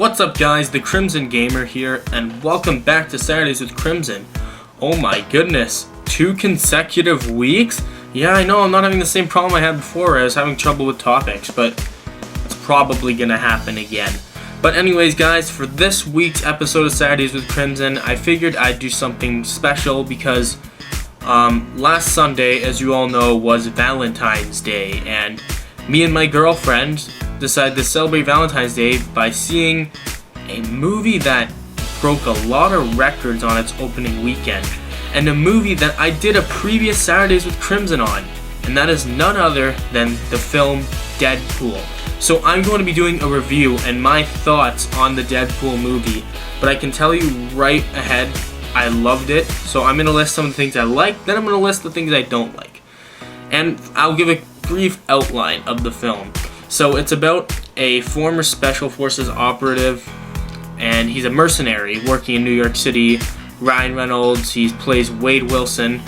What's up guys, the Crimson Gamer here, and welcome back to Saturdays with Crimson. Oh my goodness, 2 consecutive weeks? Yeah, I know I'm not having the same problem I had before. I was having trouble with topics, but it's probably gonna happen again. But anyways guys, for this week's episode of Saturdays with Crimson, I figured I'd do something special because last Sunday, as you all know, was Valentine's Day, and me and my girlfriend decided to celebrate Valentine's Day by seeing a movie that broke a lot of records on its opening weekend, and a movie that I did a previous Saturdays with Crimson on, and that is none other than the film Deadpool. So I'm going to be doing a review and my thoughts on the Deadpool movie, but I can tell you right ahead, I loved it. So I'm going to list some of the things I like, then I'm going to list the things I don't like, and I'll give a brief outline of the film. So it's about a former Special Forces operative, and he's a mercenary working in New York City. Ryan Reynolds, he plays Wade Wilson,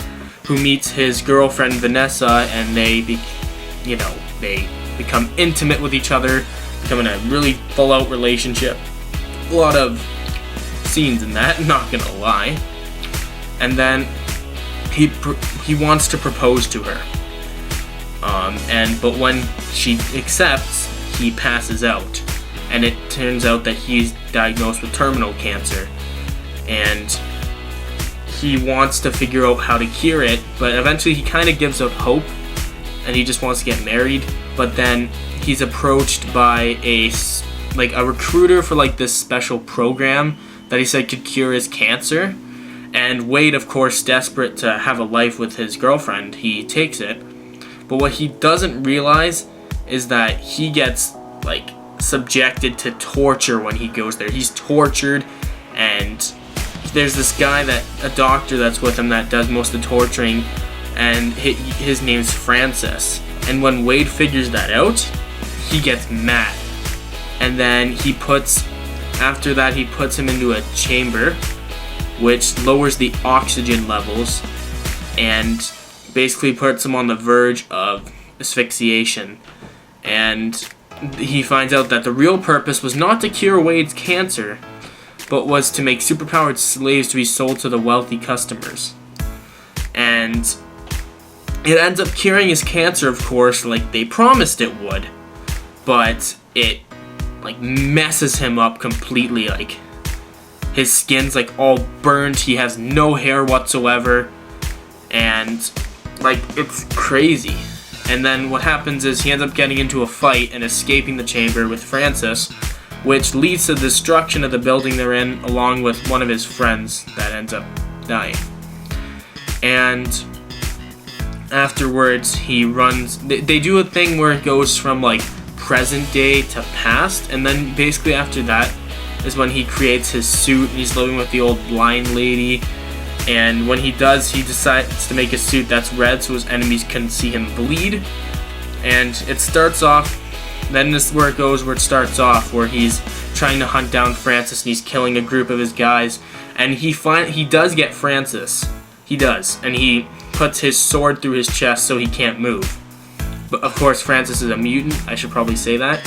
who meets his girlfriend Vanessa, and they become intimate with each other, become in a really full-out relationship. A lot of scenes in that, not gonna lie. And then he wants to propose to her. But when she accepts, he passes out, and it turns out that he's diagnosed with terminal cancer, and he wants to figure out how to cure it, but eventually he kind of gives up hope, and he just wants to get married. But then he's approached by a recruiter for this special program that he said could cure his cancer, and Wade, of course, desperate to have a life with his girlfriend, he takes it. But what he doesn't realize is that he gets subjected to torture when he goes there. He's tortured, and there's this guy, a doctor that's with him, that does most of the torturing, and his name's Francis. And when Wade figures that out, he gets mad, and then he puts him into a chamber which lowers the oxygen levels and basically puts him on the verge of asphyxiation. And he finds out that the real purpose was not to cure Wade's cancer, but was to make superpowered slaves to be sold to the wealthy customers. And it ends up curing his cancer, of course, like they promised it would, but it messes him up completely. His skin's all burnt, he has no hair whatsoever, and it's crazy. And then what happens is he ends up getting into a fight and escaping the chamber with Francis, which leads to the destruction of the building they're in, along with one of his friends that ends up dying. And afterwards he runs, they do a thing where it goes from present day to past, and then basically after that is when he creates his suit, and he's living with the old blind lady. And when he does, he decides to make a suit that's red so his enemies can see him bleed. And it starts off, then this is where it goes, where it starts off, where he's trying to hunt down Francis, and he's killing a group of his guys. And he does get Francis. He does. And he puts his sword through his chest so he can't move. But of course, Francis is a mutant, I should probably say that.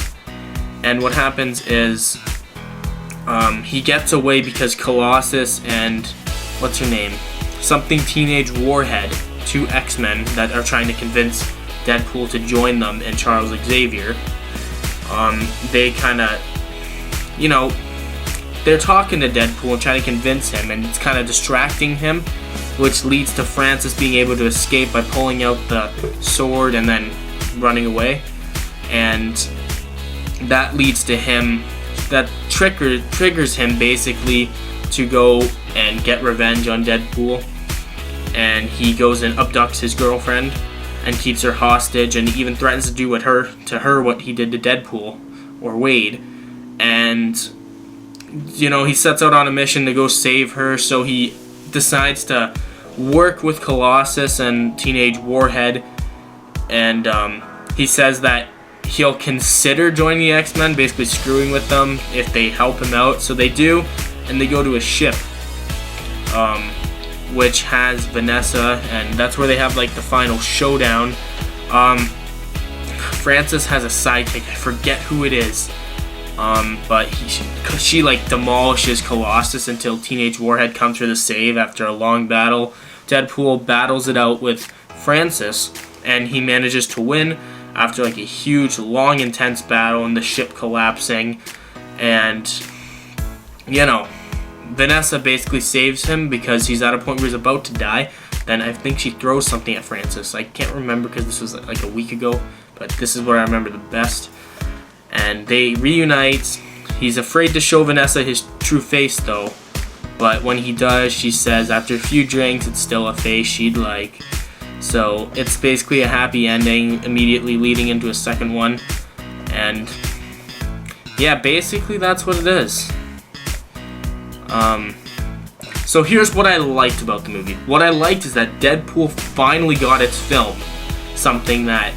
And what happens is, he gets away because Colossus and what's her name? Something Teenage Warhead, 2 X-Men that are trying to convince Deadpool to join them, and Charles Xavier. They kind of, they're talking to Deadpool and trying to convince him, and it's kind of distracting him, which leads to Francis being able to escape by pulling out the sword and then running away. And that leads to him, that triggers him basically to go and get revenge on Deadpool, and he goes and abducts his girlfriend and keeps her hostage, and even threatens to do to her what he did to Deadpool or Wade. And he sets out on a mission to go save her, so he decides to work with Colossus and Teenage Warhead, and he says that he'll consider joining the X-Men, basically screwing with them if they help him out. So they do, and they go to a ship, which has Vanessa, and that's where they have the final showdown. Francis has a sidekick, I forget who it is, But she like demolishes Colossus until Teenage Warhead comes for the save after a long battle. Deadpool battles it out with Francis, and he manages to win after like a huge, long, intense battle and the ship collapsing. And, you know, Vanessa basically saves him because he's at a point where he's about to die. Then I think she throws something at Francis. I can't remember because this was like a week ago, but this is what I remember the best. And they reunite. He's afraid to show Vanessa his true face though, but when he does, she says after a few drinks it's still a face she'd like. So it's basically a happy ending immediately leading into a second one. And yeah, basically that's what it is. So here's what I liked about the movie. What I liked is that Deadpool finally got its film. Something that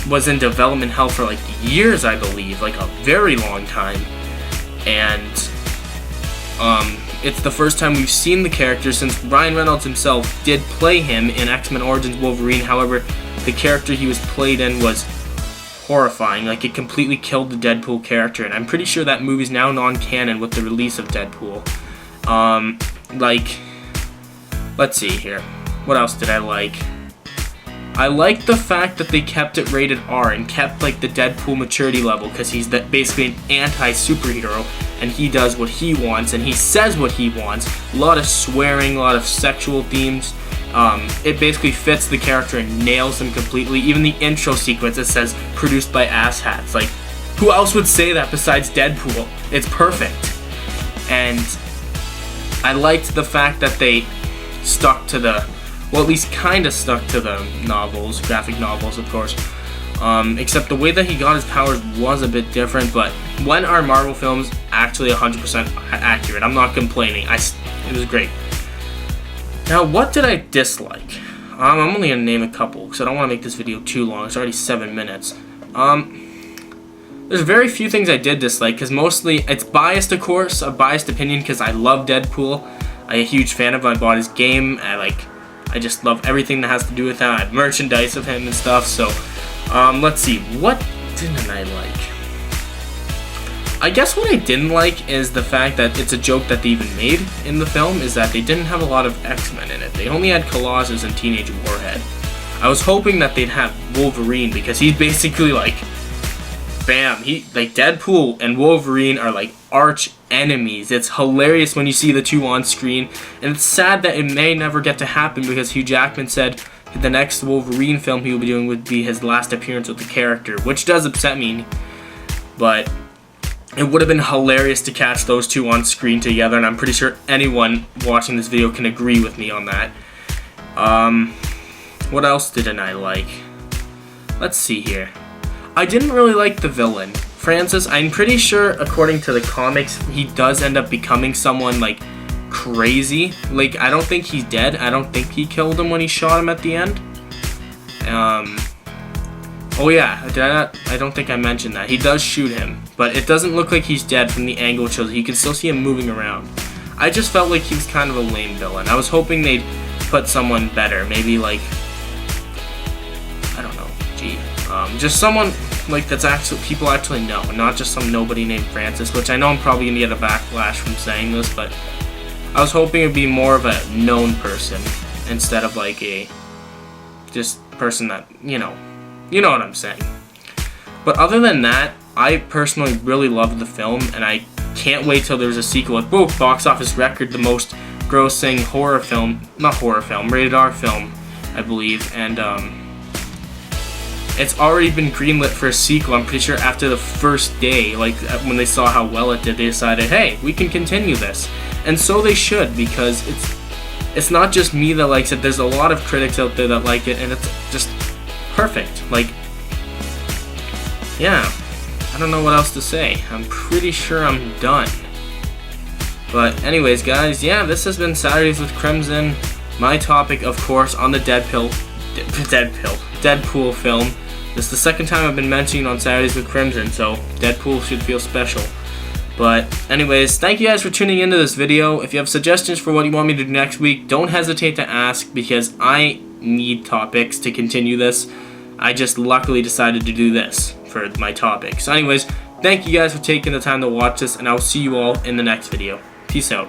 was in development hell for like years, I believe, like a very long time. And it's the first time we've seen the character since Ryan Reynolds himself did play him in X-Men Origins Wolverine. However, the character he was played in was horrifying. Like, it completely killed the Deadpool character, and I'm pretty sure that movie's now non-canon with the release of Deadpool. Like, let's see here. What else did I like? I like the fact that they kept it rated R and kept like the Deadpool maturity level, because he's basically an anti-superhero and he does what he wants and he says what he wants. A lot of swearing, a lot of sexual themes. It basically fits the character and nails him completely. Even the intro sequence, it says produced by asshats. Like, who else would say that besides Deadpool? It's perfect. And I liked the fact that they stuck to the, well, at least kind of stuck to the novels, graphic novels, of course. Except the way that he got his powers was a bit different, but when are Marvel films actually 100% accurate? I'm not complaining. It was great. Now, what did I dislike? I'm only going to name a couple, because I don't want to make this video too long. It's already 7 minutes. There's very few things I did dislike, because mostly it's biased, of course, a biased opinion, because I love Deadpool. I'm a huge fan of him. I bought his game. I just love everything that has to do with him. I have merchandise of him and stuff. So, let's see. What didn't I like? I guess what I didn't like is the fact that it's a joke that they even made in the film, is that they didn't have a lot of X-Men in it. They only had Colossus and Teenage Warhead. I was hoping that they'd have Wolverine, because he's basically like, bam, Deadpool and Wolverine are like arch enemies. It's hilarious when you see the two on screen, and it's sad that it may never get to happen, because Hugh Jackman said the next Wolverine film he will be doing would be his last appearance with the character, which does upset me, but it would have been hilarious to catch those two on screen together, and I'm pretty sure anyone watching this video can agree with me on that. What else didn't I like? Let's see here. I didn't really like the villain. Francis, I'm pretty sure, according to the comics, he does end up becoming someone, like, crazy. Like, I don't think he's dead. I don't think he killed him when he shot him at the end. Oh yeah, did I not? I don't think I mentioned that. He does shoot him, but it doesn't look like he's dead from the angle it shows. You can still see him moving around. I just felt like he was kind of a lame villain. I was hoping they'd put someone better. Maybe, like, I don't know, just someone like that's actually people actually know, not just some nobody named Francis, which I know I'm probably gonna get a backlash from saying this, but I was hoping it'd be more of a known person instead of like a just person that, you know what I'm saying. But other than that, I personally really loved the film, and I can't wait till there's a sequel. It broke box office record, the most grossing rated R film, I believe, and it's already been greenlit for a sequel. I'm pretty sure after the first day, like when they saw how well it did, they decided, hey, we can continue this. And so they should, because it's not just me that likes it. There's a lot of critics out there that like it, and it's just perfect. Like, yeah, I don't know what else to say. I'm pretty sure I'm done. But anyways, guys, yeah, this has been Saturdays with Crimson. My topic, of course, on the Deadpool film. This is the second time I've been mentioning on Saturdays with Crimson, so Deadpool should feel special. But anyways, thank you guys for tuning into this video. If you have suggestions for what you want me to do next week, don't hesitate to ask, because I need topics to continue this. I just luckily decided to do this for my topic. So anyways, Thank you guys for taking the time to watch this, and I'll see you all in the next video. Peace out.